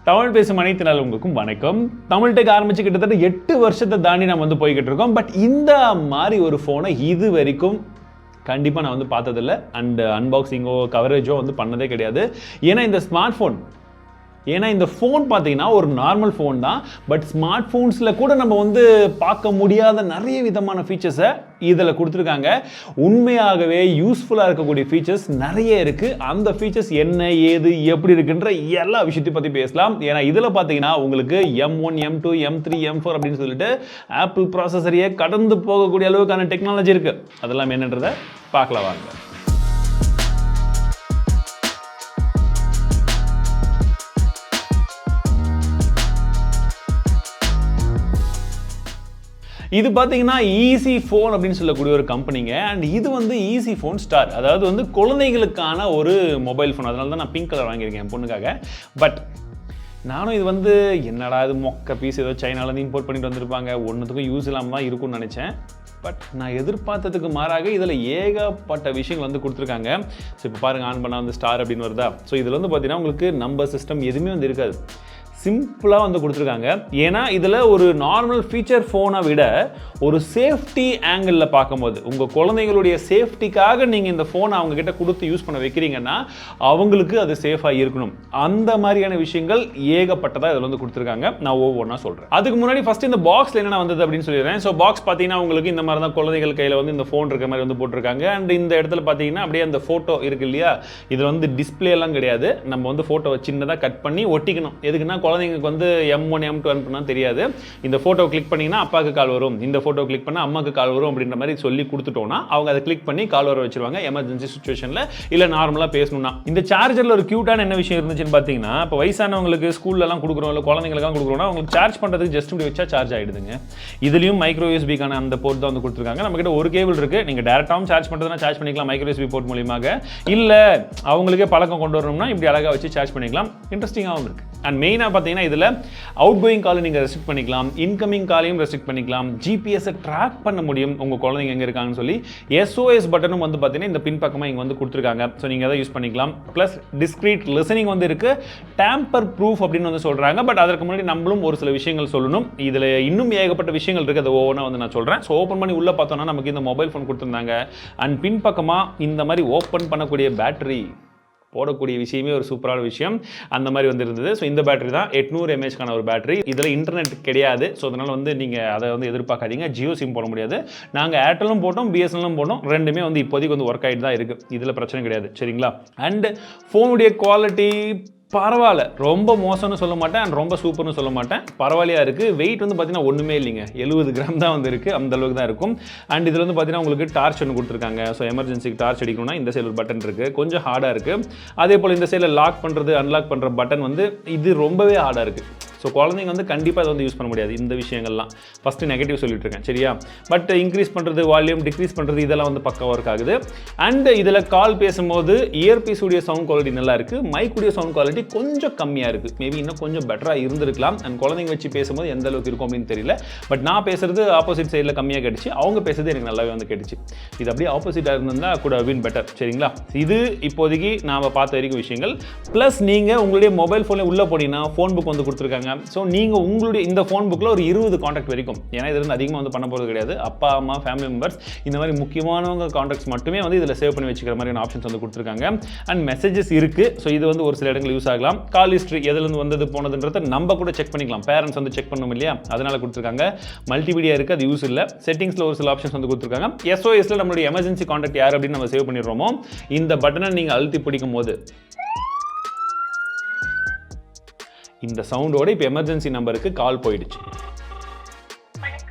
தமிழ் பேசும் அனைத்து நல்லவங்களுக்கும் வணக்கம். தமிழ்டெக் ஆரம்பிச்சு கிட்டத்தட்ட 8 வருஷத்தை தாண்டி நம்ம வந்து போய்கிட்டு இருக்கோம். பட் இந்த மாதிரி ஒரு ஃபோனை இது வரைக்கும் கண்டிப்பாக நான் வந்து பார்த்ததில்லை. அண்ட் அன்பாக்சிங்கோ கவரேஜோ வந்து பண்ணதே கிடையாது. ஏன்னா இந்த ஃபோன் பார்த்தீங்கன்னா ஒரு நார்மல் ஃபோன் தான். பட் ஸ்மார்ட் ஃபோன்ஸில் கூட நம்ம வந்து பார்க்க முடியாத நிறைய விதமான ஃபீச்சர்ஸை இதில் கொடுத்துருக்காங்க. உண்மையாகவே யூஸ்ஃபுல்லாக இருக்கக்கூடிய ஃபீச்சர்ஸ் நிறைய இருக்குது. அந்த ஃபீச்சர்ஸ் என்ன ஏது எப்படி இருக்குன்ற எல்லா விஷயத்தையும் பற்றி பேசலாம். ஏன்னா இதில் பார்த்தீங்கன்னா உங்களுக்கு M1 M2 M3 M4 அப்படின்னு சொல்லிட்டு ஆப்பிள் ப்ராசஸரையே கடந்து போகக்கூடிய அளவுக்கான டெக்னாலஜி இருக்குது. அதெல்லாம் என்னன்றதை பார்க்கலாம் வாங்க. இது பார்த்தீங்கன்னா easyfone அப்படின்னு சொல்லக்கூடிய ஒரு கம்பெனிங்க. அண்ட் இது வந்து easyfone ஸ்டார், அதாவது வந்து குழந்தைகளுக்கான ஒரு மொபைல் ஃபோன். அதனால தான் நான் பிங்க் கலர் வாங்கியிருக்கேன் என் பொண்ணுக்காக. பட் நானும் இது வந்து என்னடா இது மொக்க பீஸ் ஏதோ சைனாலேருந்து இம்போர்ட் பண்ணிட்டு வந்திருப்பாங்க, ஒன்றுத்துக்கும் யூஸ் இல்லாமல் தான் இருக்கும்னு நினச்சேன். பட் நான் எதிர்பார்த்ததுக்கு மாறாக இதில் ஏகப்பட்ட விஷயங்கள் வந்து கொடுத்துருக்காங்க. ஸோ இப்போ பாருங்கள், ஆன் பண்ணால் வந்து ஸ்டார் அப்படின்னு வருதா. ஸோ இதில் வந்து பார்த்தீங்கன்னா உங்களுக்கு நம்பர் சிஸ்டம் எதுவுமே வந்து இருக்காது, சிம்பிளாக வந்து கொடுத்துருக்காங்க. ஏன்னா இதில் ஒரு நார்மல் ஃபீச்சர் ஃபோனை விட ஒரு சேஃப்டி ஆங்கிளில் பார்க்கும்போது உங்கள் குழந்தைங்களுடைய சேஃப்டிக்காக நீங்கள் இந்த ஃபோனை அவங்கக்கிட்ட கொடுத்து யூஸ் பண்ண வைக்கிறீங்கன்னா அவங்களுக்கு அது சேஃபாக இருக்கணும். அந்த மாதிரியான விஷயங்கள் ஏகப்பட்டதாக இதில் வந்து கொடுத்துருக்காங்க. நான் ஒவ்வொன்றா சொல்கிறேன். அதுக்கு முன்னாடி ஃபஸ்ட்டு இந்த பாக்ஸில் என்னென்ன வந்தது அப்படின்னு சொல்லிடுறேன். ஸோ பாக்ஸ் பார்த்தீங்கன்னா உங்களுக்கு இந்த மாதிரி தான் குழந்தைகள் கையில் வந்து இந்த ஃபோன் இருக்கிற மாதிரி வந்து போட்டிருக்காங்க. அண்ட் இந்த இடத்துல பார்த்தீங்கன்னா அப்படியே அந்த ஃபோட்டோ இருக்குது இல்லையா, இது வந்து டிஸ்பிளே எல்லாம் கிடையாது. நம்ம வந்து ஃபோட்டோவை சின்னதாக கட் பண்ணி ஒட்டிக்கணும். எதுக்குன்னா குழந்தைங்களுக்கு வந்து M1 M2 அனுப்புனா தெரியாது. இந்த ஃபோட்டோ கிளிக் பண்ணிங்கன்னா அப்பாவுக்கு கால் வரும், இந்த ஃபோட்டோ கிளிக் பண்ணால் அம்மாவுக்கு கால் வரும் அப்படின்ற மாதிரி சொல்லி கொடுத்துட்டோம்னா அவங்க அதை கிளிக் பண்ணி கால் வர வச்சிருவாங்க எமர்ஜென்சி சுச்சுவேஷனில், இல்லை நார்மலாக பேசணும்னா. இந்த சார்ஜரில் ஒரு க்யூட்டான என்ன விஷயம் இருந்துச்சுன்னு பார்த்தீங்கன்னா, இப்போ வயசானவங்களுக்கு ஸ்கூல்லலாம் கொடுக்குறோம், இல்லை குழந்தைங்களுக்காக கொடுக்குறோம்னா அவங்களுக்கு சார்ஜ் பண்ணுறதுக்கு ஜஸ்ட் இப்படி வச்சா சார்ஜ் ஆகிடுதுங்க. இதுலேயும் மைக்ரோ யூஎஸ்பிக்கான அந்த போர்ட் தான் வந்து கொடுத்துருக்காங்க. நம்மகிட்ட ஒரு கேபிள் இருக்குது, நீங்கள் டேரெக்டாகவும் சார்ஜ் பண்ணுறதுனா சார்ஜ் பண்ணிக்கலாம் மைக்ரோ யூஎஸ்பி போர்ட் மூலியமாக. இல்லை அவங்களுக்கே பழக்கம் கொண்டு வரணும்னா இப்படி அழகாக வச்சு சார்ஜ் பண்ணிக்கலாம். இன்ட்ரெஸ்டிங்காகவும் இருக்குது. அண்ட் மெயினாக பார்த்தீங்கன்னா இதில் அவுட் கோயிங் காலை நீங்கள் ரெஸ்ட்ரிக்ட் பண்ணிக்கலாம், இன்கமிங் காலையும் ரெஸ்ட்ரிக்ட் பண்ணிக்கலாம், ஜிபிஎஸ்ஸை ட்ராக் பண்ண முடியும் உங்கள் குழந்தைங்க எங்கே இருக்காங்கன்னு சொல்லி. SOS பட்டனும் வந்து பார்த்தீங்கன்னா இந்த பின் பக்கமாக இங்கே வந்து கொடுத்துருக்காங்க. ஸோ நீங்கள் அதை யூஸ் பண்ணிக்கலாம். ப்ளஸ் டிஸ்க்ரீட் லிசனிங் வந்து இருக்குது, டேம்பர் ப்ரூஃப் அப்படின்னு வந்து சொல்கிறாங்க. பட் அதற்கு முன்னாடி நம்மளும் ஒரு சில விஷயங்கள் சொல்லணும். இதில் இன்னும் ஏகப்பட்ட விஷயங்கள் இருக்குது, அதை ஒவ்வொன்றா வந்து நான் சொல்கிறேன். ஸோ ஓப்பன் பண்ணி உள்ளே பார்த்தோன்னா நமக்கு இந்த மொபைல் ஃபோன் கொடுத்துருந்தாங்க. அண்ட் பின் பக்கமாக இந்த மாதிரி ஓப்பன் பண்ணக்கூடிய பேட்டரி போடக்கூடிய விஷயமே ஒரு சூப்பரான விஷயம். அந்த மாதிரி வந்து இருந்தது. ஸோ இந்த பேட்டரி தான் 800 mAh ஒரு பேட்டரி. இதில் இன்டர்நெட் கிடையாது. ஸோ அதனால் வந்து நீங்கள் அதை வந்து எதிர்பார்க்காதீங்க. ஜியோ சிம் போட முடியாது. நாங்கள் ஏர்டெல்லும் போட்டோம், பிஎஸ்என்எல்லும் போட்டோம். ரெண்டுமே வந்து இப்போதைக்கு வந்து ஒர்க் ஆகிட்டு தான் இருக்குது. இதில் பிரச்சனை கிடையாது, சரிங்களா. அண்ட் ஃபோனுடைய குவாலிட்டி பரவாயில்ல, ரொம்ப மோசம்னு சொல்ல மாட்டேன் அண்ட் ரொம்ப சூப்பர்னு சொல்ல மாட்டேன், பரவாயில்லையா இருக்குது. வெயிட் வந்து பார்த்தீங்கன்னா ஒன்றுமே இல்லைங்க, 70 கிராம் தான் வந்து இருக்குது, அந்த அளவுக்கு தான் இருக்கும். அண்ட் இதில் வந்து பார்த்தீங்கன்னா உங்களுக்கு டார்ச் ஒன்று கொடுத்துருக்காங்க. ஸோ எமர்ஜென்சிக்கு டார்ச் அடிக்கணும்னா இந்த சைடு ஒரு பட்டன் இருக்குது, கொஞ்சம் ஹார்டாக இருக்குது. அதே போல் இந்த சைடில் லாக் பண்ணுறது அன்லாக் பண்ணுற பட்டன் வந்து இது ரொம்பவே ஹார்டாக இருக்குது. ஸோ குழந்தைங்க வந்து கண்டிப்பாக அதை வந்து யூஸ் பண்ண முடியாது. இந்த விஷயங்கள்லாம் ஃபஸ்ட்டு நெகட்டிவ் சொல்லிட்டு இருக்கேன், சரியா. பட் இன்க்ரீஸ் பண்ணுறது, வால்யூம் டிக்ரீஸ் பண்ணுறது, இதெல்லாம் வந்து பக்கா ஒர்க் ஆகுது. அண்ட் இதில் கால் பேசும்போது இயர்பீஸ் உடைய சவுண்ட் குவாலிட்டி நல்லா இருக்குது, மைக் உடைய சவுண்ட் குவாலிட்டி கொஞ்சம் கம்மியாக இருக்குது. மேபி இன்னும் கொஞ்சம் பெட்டராக இருந்திருக்கலாம். அண்ட் குழந்தைங்க வச்சு பேசும்போது எந்த அளவுக்கு இருக்கும் அப்படின்னு தெரியல. பட் நான் பேசுறது ஆப்போசிட் சைடில் கம்மியாக கேட்டுச்சு, அவங்க பேசுறது எனக்கு நல்லாவே வந்து கேட்டுச்சு. இது அப்படியே ஆப்போசிட்டாக இருந்திருந்தால் கூட வின் பெட்டர், சரிங்களா. இது இப்போதைக்கு நாம் பார்த்த வரைக்கும் விஷயங்கள். ப்ளஸ் நீங்கள் உங்களுடைய மொபைல் ஃபோனில் உள்ளே போனீங்கன்னா ஃபோன் புக் வந்து கொடுத்துருக்காங்க. ஸோ நீங்கள் உங்களுடைய இந்த ஃபோன் புக்கில் ஒரு 20 காண்டாக்ட் வரைக்கும், ஏன்னா இது வந்து அதிகமாக வந்து பண்ண போகிறது கிடையாது, அப்பா அம்மா ஃபேமிலி மெம்பர்ஸ் இந்த மாதிரி முக்கியமானவங்க காண்டாக்ட்ஸ் மட்டுமே வந்து இதில் சேவ் பண்ணி வச்சுக்கிற மாதிரியான ஆப்ஷன்ஸ் வந்து கொடுத்துருக்காங்க. அண்ட் மெசேஜஸ் இருக்குது. ஸோ இது வந்து ஒரு சில இடங்கள் யூஸ் ஆகலாம். கால் ஹிஸ்ட்ரி எதுலேருந்து வந்தது போனதுன்றதை நம்ம கூட செக் பண்ணிக்கலாம், பேரண்ட்ஸ் வந்து செக் பண்ணணும் இல்லையா, அதனால் கொடுத்துருக்காங்க. மல்டிமீடியா இருக்குது, அது யூஸ் இல்லை. செட்டிங்ஸில் ஒரு சில ஆப்ஷன்ஸ் வந்து கொடுத்துருக்காங்க. SOSல நம்மளுடைய எமர்ஜென்சி காண்டாக்ட் யார் அப்படின்னு நம்ம சேவ் பண்ணிடுறோமோ இந்த பட்டனை நீங்கள் அழுத்தி பிடிக்கும் போது இந்த சவுண்டோட இப்போ எமர்ஜென்சி நம்பருக்கு கால் போயிடுச்சு,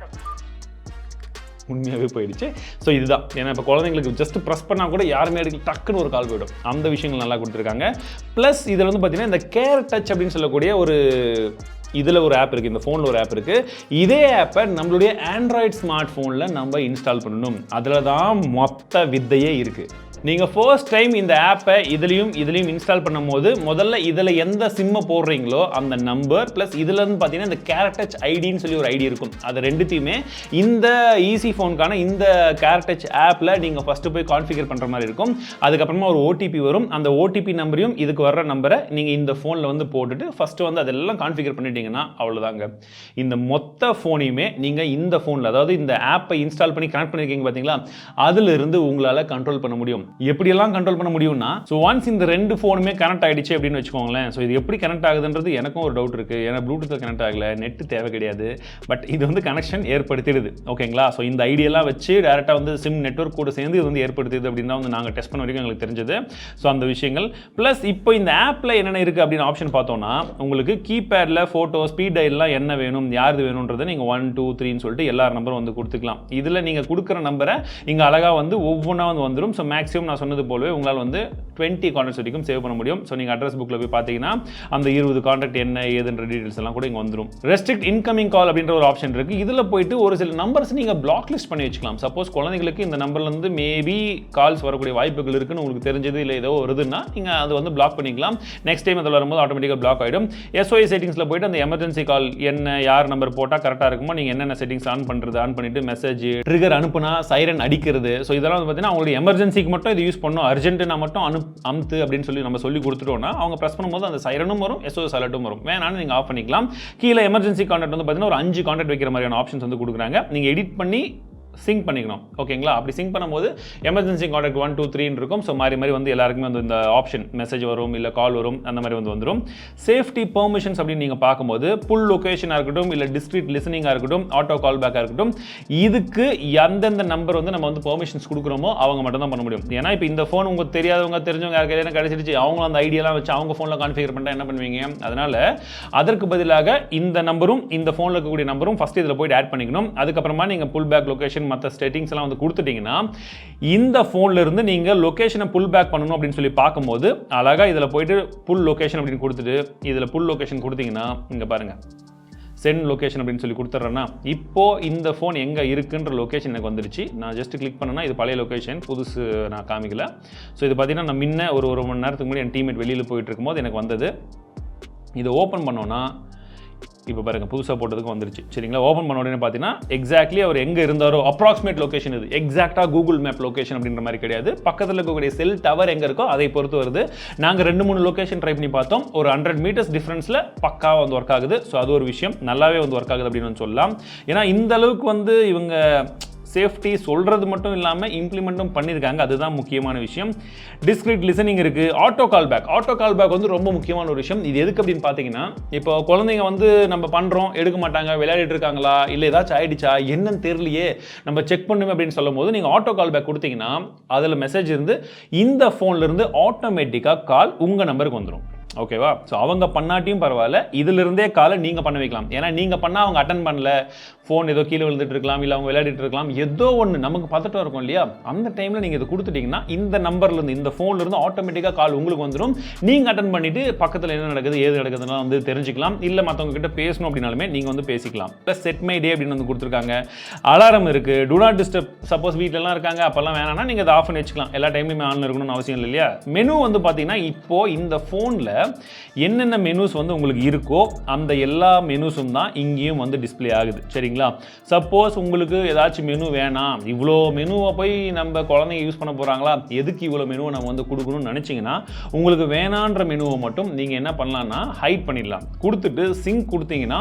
உண்மையாகவே போயிடுச்சு. ஸோ இதுதான், ஏன்னா இப்போ குழந்தைங்களுக்கு ஜஸ்ட் ப்ரெஸ் பண்ணால் கூட யாருமே எடுக்க டக்குன்னு ஒரு கால் போயிடும். அந்த விஷயங்கள் நல்லா கொடுத்துருக்காங்க. ப்ளஸ் இதில் வந்து பார்த்தீங்கன்னா இந்த கேர் டச் அப்படின்னு சொல்லக்கூடிய ஒரு இதில் ஒரு ஆப் இருக்குது, இந்த ஃபோனில் ஒரு ஆப் இருக்குது. இதே ஆப்பை நம்மளுடைய ஆண்ட்ராய்டு ஸ்மார்ட் ஃபோனில் நம்ம இன்ஸ்டால் பண்ணணும். அதில் தான் மொத்த வித்தையே இருக்குது. நீங்கள் ஃபர்ஸ்ட் டைம் இந்த ஆப்பை இதுலேயும் இன்ஸ்டால் பண்ணும்போது முதல்ல இதில் எந்த சிம்மை போடுறீங்களோ அந்த நம்பர் ப்ளஸ் இதில் இருந்து பார்த்தீங்கன்னா இந்த கேரக்டச் ஐடின்னு சொல்லி ஒரு ஐடி இருக்கும். அது ரெண்டுத்தையுமே இந்த ஈஸி ஃபோனுக்கான இந்த கேரக்டச் ஆப்பில் நீங்கள் ஃபஸ்ட்டு போய் கான்ஃபிகர் பண்ணுற மாதிரி இருக்கும். அதுக்கப்புறமா ஒரு ஓடிபி வரும். அந்த ஓடிபி நம்பரையும் இதுக்கு வர்ற நம்பரை நீங்கள் இந்த ஃபோனில் வந்து போட்டுட்டு ஃபஸ்ட்டு வந்து அதெல்லாம் கான்ஃபிகர் பண்ணிட்டீங்கன்னா அவ்வளோதாங்க. இந்த மொத்த ஃபோனையுமே நீங்கள் இந்த ஃபோனில், அதாவது இந்த ஆப்பை இன்ஸ்டால் பண்ணி கனெக்ட் பண்ணியிருக்கீங்க பார்த்தீங்களா, அதிலிருந்து உங்களால் கண்ட்ரோல் பண்ண முடியும். எப்படியெல்லாம் கண்ட்ரோல் பண்ண முடியும்னா, ஸோ ஒன்ஸ் இந்த 2 ஃபோனுமே கனெக்ட் ஆகிடுச்சு அப்படின்னு வச்சுக்கோங்களேன். ஸோ இது எப்படி கனெக்ட் ஆகுதுன்றது எனக்கும் ஒரு டவுட் இருக்குது. ஏன்னா ப்ளூடூத்தில் கனெக்ட் ஆகலை, நெட்டு தேவை கிடையாது. பட் இது வந்து கனெக்ஷன் ஏற்படுத்திடுது. ஓகேங்களா? ஸோ இந்த ஐடியெல்லாம் வச்சு டேரெக்டாக வந்து சிம் நெட்வொர்க் கூட சேர்ந்து இது வந்து ஏற்படுத்துது அப்படின்னு தான் வந்து நாங்கள் டெஸ்ட் பண்ண வரைக்கும் எங்களுக்கு தெரிஞ்சது. ஸோ அந்த விஷயங்கள் ப்ளஸ் இப்போ இந்த ஆப்பில் என்னென்ன இருக்குது அப்படின்னு ஆப்ஷன் பார்த்தோன்னா, உங்களுக்கு கீபேடில் ஃபோட்டோ ஸ்பீட் டயல்லாம் என்ன வேணும், யாருது வேணுன்றதை நீங்கள் 1 2 3ன்னு சொல்லிட்டு எல்லா நம்பரும் வந்து கொடுத்துக்கலாம். இதில் நீங்கள் கொடுக்குற நம்பரை இங்கே அழகாக வந்து ஒவ்வொன்றா வந்து வந்துடும். ஸோ மேக்ஸிமம் நான் சொன்னது போலவே உங்களால் வந்து 20 கான்டாக்ட்ஸ் வரைக்கும் சேவ் பண்ண முடியும். ஸோ நீங்கள் அட்ரஸ் புக்கில் போய் பார்த்தீங்கன்னா அந்த 20 கான்டாக்ட் என்ன ஏதுன்ற டீட்டெயில்ஸ் எல்லாம் கூட இங்கே வந்துடும். ரெஸ்ட்ரிக்ட் இன்கமிங் கால் அப்படின்ற ஒரு ஆப்ஷன் இருக்குது. இதில் போயிட்டு ஒரு சில நம்பர்ஸ் நீங்கள் பிளாக் லிஸ்ட் பண்ணி வச்சுக்கலாம். சப்போஸ் குழந்தைங்களுக்கு இந்த நம்பர்லேருந்து மேபி கால்ஸ் வரக்கூடிய வாய்ப்புகள் இருக்குன்னு உங்களுக்கு தெரிஞ்சது இல்லை ஏதோ வருதுன்னா நீங்கள் அதை வந்து பிளாக் பண்ணிக்கலாம். நெக்ஸ்ட் டைம் அதில் வரும்போது ஆட்டோமேட்டிக்காக பிளாக் ஆகிடும். SOS செட்டிங்ஸில் போயிட்டு அந்த எமர்ஜென்சி கால் என்ன யார் நம்பர் போட்டால் கரெக்டாக இருக்குமோ நீங்கள் என்னென்ன செட்டிங்ஸ் ஆன் பண்ணுறது, ஆன் பண்ணிட்டு மெசேஜ் ட்ரிகர் அனுப்புனா சைரன் அடிக்கிறது. ஸோ இதெல்லாம் வந்து பார்த்தீங்கன்னா அவங்களுடைய எமர்ஜென்சிக்கு மட்டும் இது யூஸ் பண்ணணும், அர்ஜென்ட்னா மட்டும் அமுத்து அப்படின்னு சொல்லி நம்ம சொல்லி கொடுத்துட்டோம்னா அவங்க ப்ரெஸ் பண்ணும்போது அந்த சைரனும் வரும், SOS அலர்ட்டும் வரும். வேணாலும் நீங்கள் ஆஃப் பண்ணிக்கலாம். கீழே எமர்ஜென்சி கான்டாக்ட் வந்து பார்த்தீங்கன்னா ஒரு 5 கான்டாக்ட் வைக்கிற மாதிரியான ஆப்ஷன்ஸ் வந்து கொடுக்குறாங்க. நீங்கள் எடிட் பண்ணி சிங்க் பண்ணிக்கணும். ஓகேங்களா? அப்படி சிங்க் பண்ணும்போது எமர்ஜென்சி கான்டாக்ட் 1 2 3 இருக்கும். ஸோ மாறி வந்து எல்லாருக்குமே வந்து இந்த ஆப்ஷன் மெசேஜ் வரும், இல்லை கால் வரும், அந்த மாதிரி வந்து வந்துடும். சேஃப்டி பெர்மிஷன்ஸ் அப்படின்னு நீங்கள் பார்க்கும்போது புல் லொகேஷனாக இருக்கட்டும், இல்லை டிஸ்க்ரீட் லிசனிங்காக இருக்கட்டும், ஆட்டோ கால் பேக்காக இருக்கட்டும், இதுக்கு எந்தெந்த நம்பர் வந்து நம்ம வந்து பெர்மிஷன்ஸ் கொடுக்குறோமோ அவங்க மட்டும் தான் பண்ண முடியும். ஏன்னா இப்போ இந்த ஃபோன் உங்களுக்கு தெரியாதவங்க தெரிஞ்சவங்க யாருக்கையில கிடைச்சிருச்சு, அவங்களும் அந்த ஐடியாலாம் வச்சு அவங்க ஃபோனில் கான்ஃபிகர் பண்ணிட்டா என்ன பண்ணுவீங்க? அதனால் அதற்கு பதிலாக இந்த நம்பரும் இந்த ஃபோனில் இருக்கக்கூடிய நம்பரும் ஃபஸ்ட்டு இதில் போய்ட்டு ஆட் பண்ணிக்கணும். அதுக்கப்புறமா நீங்கள் புல் பேக் லொகேஷன் மற்ற செட்டிங்ஸ் எல்லாம் வந்து கொடுத்துட்டீங்கன்னா இந்த ஃபோன்ல இருந்து நீங்க லொகேஷனை புல் பேக் பண்ணணும் அப்படின்னு சொல்லி பார்க்கும்போது அழகா இதில் போயிட்டு புல் லொகேஷன் அப்படின்னு கொடுத்துட்டு இதில் புல் லொகேஷன் கொடுத்தீங்கன்னா இங்கே பாருங்க சென்ட் லொகேஷன் அப்படின்னு சொல்லி கொடுத்துட்றேன்னா இப்போ இந்த ஃபோன் எங்கே இருக்குன்ற லொகேஷன் எனக்கு வந்துருச்சு. நான் ஜஸ்ட் கிளிக் பண்ணேன்னா இது பழைய லொகேஷன், புதுசு நான் காமிக்கல. ஸோ இது பார்த்தீங்கன்னா நான் முன்ன ஒரு மணி நேரத்துக்கு முன்னாடி என் டீம்மேட் வெளியில் போயிட்டு இருக்கும்போது எனக்கு வந்தது. இதை ஓப்பன் பண்ணோன்னா இப்போ பாருங்க புதுசாக போட்டதுக்கு வந்துருச்சு. சரிங்களா? ஓப்பன் பண்ண உடனே பார்த்தீங்கன்னா எக்ஸாக்ட்லி அவர் எங்கே இருந்தாரோ அப்ராக்சிமேட் லொகேஷன் இது. எக்ஸாக்டாக கூகுள் மேப் லொகேஷன் அப்படின்ற மாதிரி கிடையாது. பக்கத்தில் இருக்கக்கூடிய செல் டவர் எங்கே இருக்கோ அதை பொறுத்து வருது. நாங்கள் 2-3 லொகேஷன் ட்ரை பண்ணி பார்த்தோம். ஒரு 100 மீட்டர்ஸ் டிஃப்ரென்ஸில் பக்காவாக வந்து ஒர்க் ஆகுது. ஸோ அது ஒரு விஷயம், நல்லாவே வந்து ஒர்க் ஆகுது அப்படின்னு சொல்லலாம். ஏன்னா இந்த அளவுக்கு வந்து இவங்க சேஃப்டி சொல்கிறது மட்டும் இல்லாமல் இம்ப்ளிமெண்ட்டும் பண்ணியிருக்காங்க. அதுதான் முக்கியமான விஷயம். டிஸ்க்ரீட் லிசனிங் இருக்குது. ஆட்டோ கால் பேக் வந்து ரொம்ப முக்கியமான ஒரு விஷயம். இது எதுக்கு அப்படின்னு பார்த்தீங்கன்னா, இப்போ குழந்தைங்க வந்து நம்ம பண்ணுறோம் எடுக்க மாட்டாங்க, விளையாடிட்டு இருக்காங்களா, இல்லை ஏதாச்சும் ஆயிடுச்சா என்னன்னு தெரியலையே, நம்ம செக் பண்ணுமே அப்படின்னு சொல்லும் போது நீங்கள் ஆட்டோ கால் பேக் கொடுத்தீங்கன்னா அதில் மெசேஜ் இருந்து இந்த ஃபோன்லேருந்து ஆட்டோமேட்டிக்காக கால் உங்கள் நம்பருக்கு வந்துடும். ஓகேவா? ஸோ அவங்க பண்ணாட்டியும் பரவாயில்ல, இதிலிருந்தே காலை நீங்கள் பண்ண வைக்கலாம். ஏன்னா நீங்கள் பண்ணால் அவங்க அட்டன் பண்ணல, ஃபோன் ஏதோ கீழே விழுந்துட்டு இருக்கலாம், இல்லை அவங்க விளையாடிட்டு இருக்கலாம், ஏதோ ஒன்று நமக்கு பதட்டம் இருக்கும் இல்லையா? அந்த டைமில் நீங்கள் இதை கொடுத்துட்டீங்கன்னா இந்த நம்பர்லேருந்து இந்த ஃபோன்லேருந்து ஆட்டோமேட்டிக்காக கால் உங்களுக்கு வந்துடும். நீங்கள் அட்டன் பண்ணிவிட்டு பக்கத்தில் என்ன நடக்குது ஏது நடக்குதுன்னா வந்து தெரிஞ்சுக்கலாம். இல்லை மற்றவங்க கிட்ட பேசணும் அப்படின்னாலுமே நீங்கள் வந்து பேசிக்கலாம். ப்ளஸ் செட் மை டே அப்படின்னு வந்து கொடுத்துருக்காங்க. அலாரம் இருக்குது. Two not disturb. சப்போஸ் வீட்டிலலாம் இருக்காங்க அப்போல்லாம் வேணாம்னா நீங்கள் அதை ஆஃப் பண்ணி வச்சுக்கலாம். எல்லா டைம்லையுமே ஆன்ல இருக்கணும்னு அவசியம் இல்லை இல்லையா? மெனு வந்து பார்த்தீங்கன்னா இப்போது இந்த ஃபோனில் என்னென்ன மெனுஸ் வந்து உங்களுக்கு இருக்கோ அந்த எல்லா மெனுஸும் தான் இங்கேயும் வந்து டிஸ்பிளே ஆகுது. சரிங்களா? சப்போஸ் உங்களுக்கு ஏதாச்சும் மெனு வேணாம், இவ்வளோ மெனுவை போய் நம்ம குழந்தைங்க யூஸ் பண்ண போகிறாங்களா, எதுக்கு இவ்வளோ மெனுவை நம்ம வந்து கொடுக்கணும்னு நினச்சிங்கன்னா உங்களுக்கு வேணான்ற மெனுவை மட்டும் நீங்கள் என்ன பண்ணலான்னா ஹைட் பண்ணிடலாம். கொடுத்துட்டு சிங்க் கொடுத்தீங்கன்னா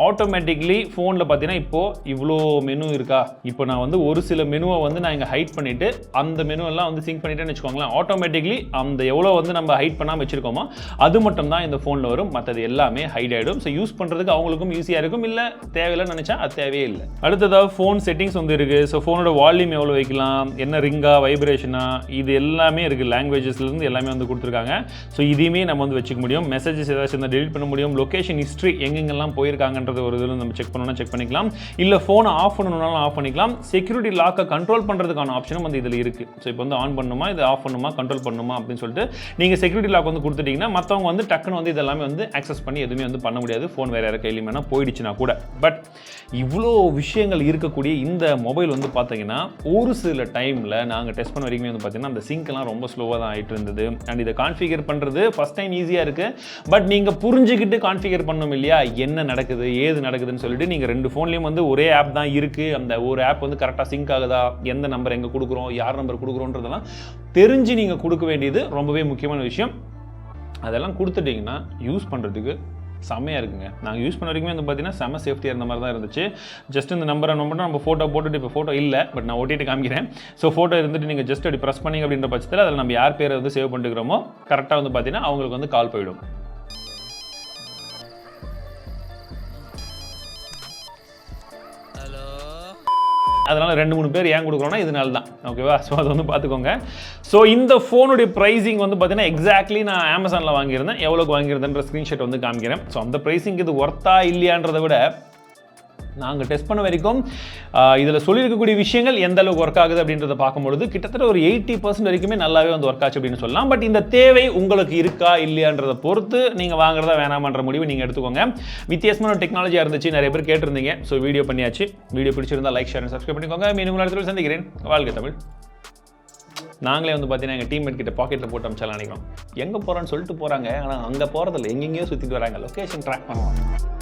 ஆட்டோமேட்டிக்லி ஃபோனில் பார்த்தீங்கன்னா இப்போது இவ்வளோ மெனு இருக்கா, இப்போ நான் வந்து ஒரு சில மெனுவை வந்து நான் இங்கே ஹைட் பண்ணிவிட்டு அந்த மெனுவெல்லாம் வந்து சிங்க் பண்ணிட்டேன்னு வச்சுக்கோங்களேன். ஆட்டோமேட்டிக்லி அந்த எவ்வளோ வந்து நம்ம ஹைட் பண்ணாமல் வச்சுருக்கோமோ அது மட்டும் தான் இந்த ஃபோனில் வரும். மற்றது எல்லாமே ஹைட் ஆகிடும். ஸோ யூஸ் பண்ணுறதுக்கு அவங்களுக்கும் ஈஸியாக இருக்கும். இல்லை தேவையில்லைன்னு நினச்சா அது தேவையே இல்லை. அடுத்ததாக ஃபோன் செட்டிங்ஸ் வந்து இருக்குது. ஸோ ஃபோனோட வால்யூம் எவ்வளோ வைக்கலாம், என்ன ரிங்கா வைப்ரேஷனா, இது எல்லாமே இருக்குது. லாங்குவேஜஸ்லேருந்து எல்லாமே வந்து கொடுத்துருக்காங்க. ஸோ இதையுமே நம்ம வந்து வச்சுக்க முடியும். மெசேஜஸ் ஏதாச்சும் இருந்தால் டெலிட் பண்ண முடியும். லொகேஷன் ஹிஸ்ட்ரி எங்கெங்கெல்லாம் போயிருக்காங்கன்றது ஒரு இதில் நம்ம செக் பண்ணணும்னா செக் பண்ணிக்கலாம். இல்லை ஃபோனை ஆஃப் பண்ணணும்னாலும் ஆஃப் பண்ணிக்கலாம். செக்யூரிட்டி லாக்கை கண்ட்ரோல் பண்ணுறதுக்கான ஆப்ஷனும் வந்து இதில் இருக்குது. ஸோ இப்போ வந்து ஆன் பண்ணணுமா, இது ஆஃப் பண்ணுமா, கண்ட்ரோல் பண்ணணுமா அப்படின்னு சொல்லிட்டு நீங்கள் செக்யூரிட்டி லாக் வந்து கொடுத்துட்டீங்கன்னா மற்றவங்க மற்றவங்க வந்து டக்குன்னு வந்து இதெல்லாமே வந்து ஆக்சஸ் பண்ணி எதுவுமே வந்து பண்ண முடியாது. ஃபோன் வேறு யாரும் கையிலையும் வேணால் போயிடுச்சுன்னா கூட. பட் இவ்வளோ விஷயங்கள் இருக்கக்கூடிய இந்த மொபைல் வந்து பார்த்தீங்கன்னா ஒரு சில டைமில் நாங்கள் டெஸ்ட் பண்ண வரைக்குமே வந்து பார்த்தீங்கன்னா அந்த சிங்க்லாம் ரொம்ப ஸ்லோவாக தான் ஆகிட்டு இருந்தது. அண்ட் இதை கான்ஃபிகர் பண்ணுறது ஃபஸ்ட் டைம் ஈஸியாக இருக்குது. பட் நீங்கள் புரிஞ்சுக்கிட்டு கான்ஃபிகர் பண்ணணும் இல்லையா, என்ன நடக்குது ஏது நடக்குதுன்னு சொல்லிட்டு நீங்கள் 2 ஃபோன்லேயும் வந்து ஒரே ஆப் தான் இருக்குது, அந்த ஒரு ஆப் வந்து கரெக்டாக சிங்க் ஆகுதா, எந்த நம்பர் எங்கே கொடுக்குறோம், யார் நம்பர் கொடுக்குறோன்றதெல்லாம் தெரிஞ்சு நீங்கள் கொடுக்க வேண்டியது ரொம்பவே முக்கியமான விஷயம். அதெல்லாம் கொடுத்துட்டிங்கன்னா யூஸ் பண்ணுறதுக்கு செம்மையாக இருக்குங்க. நாங்கள் யூஸ் பண்ண வரைக்குமே வந்து பார்த்தீங்கன்னா செம்ம சேஃப்டியாக இருந்த மாதிரி தான் இருந்துச்சு. ஜஸ்ட் இந்த நம்பரை நம்ம ஃபோட்டோ போட்டுட்டு, இப்போ ஃபோட்டோ இல்லை பட் நான் ஓட்டிட்டு காமிக்கிறேன். ஸோ ஃபோட்டோ இருந்துட்டு நீங்கள் ஜஸ்ட் அப்படி ப்ரெஸ் பண்ணிங்க அப்படின்ற பட்சத்தில் அதில் நம்ம யார் பேரை வந்து சேவ் பண்ணிக்கிறோமோ கரெக்டாக வந்து பார்த்தீங்கன்னா அவங்களுக்கு வந்து கால் போயிடும். அதனால் 2-3 பேர் ஏன் கொடுக்குறோன்னா இதனால தான். ஓகேவா? ஸோ அதை வந்து பார்த்துக்கோங்க. ஸோ இந்த ஃபோனுடைய ப்ரைஸிங் வந்து பார்த்தீங்கன்னா எக்ஸாக்ட்லி நான் அமேசானில் வாங்கியிருந்தேன். எவ்வளோக்கு வாங்கியிருந்தேன்ற ஸ்க்ரீன்ஷாட் வந்து காமிக்கிறேன். ஸோ அந்த ப்ரைஸிங் இது ஒர்த்தா இல்லையான்றதை விட நாங்கள் டெஸ்ட் பண்ண வரைக்கும் இதில் சொல்லியிருக்கக்கூடிய விஷயங்கள் எந்த அளவுக்கு ஒர்க் ஆகுது அப்படின்றத பார்க்கும்பொழுது கிட்டத்தட்ட ஒரு 80% வரைக்குமே நல்லாவே வந்து ஒர்க் ஆச்சு அப்படின்னு சொல்லலாம். பட் இந்த தேவை உங்களுக்கு இருக்கா இல்லையான்றதை பொறுத்து நீங்கள் வாங்குறதா வேணாமன்ற முடிவு நீங்கள் எடுத்துக்கோங்க. வித்தியாசமான ஒரு டெக்னாலஜியாக இருந்துச்சு, நிறைய பேர் கேட்டிருந்தீங்க. ஸோ வீடியோ பண்ணியாச்சு. வீடியோ பிடிச்சிருந்தா லைக், ஷேர், சப்ஸ்கிரைப் பண்ணிக்கோங்க. மீண்டும் உங்கள் இடத்துல சந்திக்கிறேன். வாழ்க தமிழ். நாங்களே வந்து பார்த்தீங்கன்னா எங்கள் டீம்மேட் கிட்ட பாக்கெட்டில் போட்டு அமிச்சாலும் நினைக்கிறோம். எங்கே போகிறோன்னு சொல்லிட்டு போகிறாங்க, ஆனால் அங்கே போகிறதில்ல, எங்கெங்கேயோ சுற்றிட்டு வராங்க. லொக்கேஷன் ட்ராக் பண்ணுவாங்க.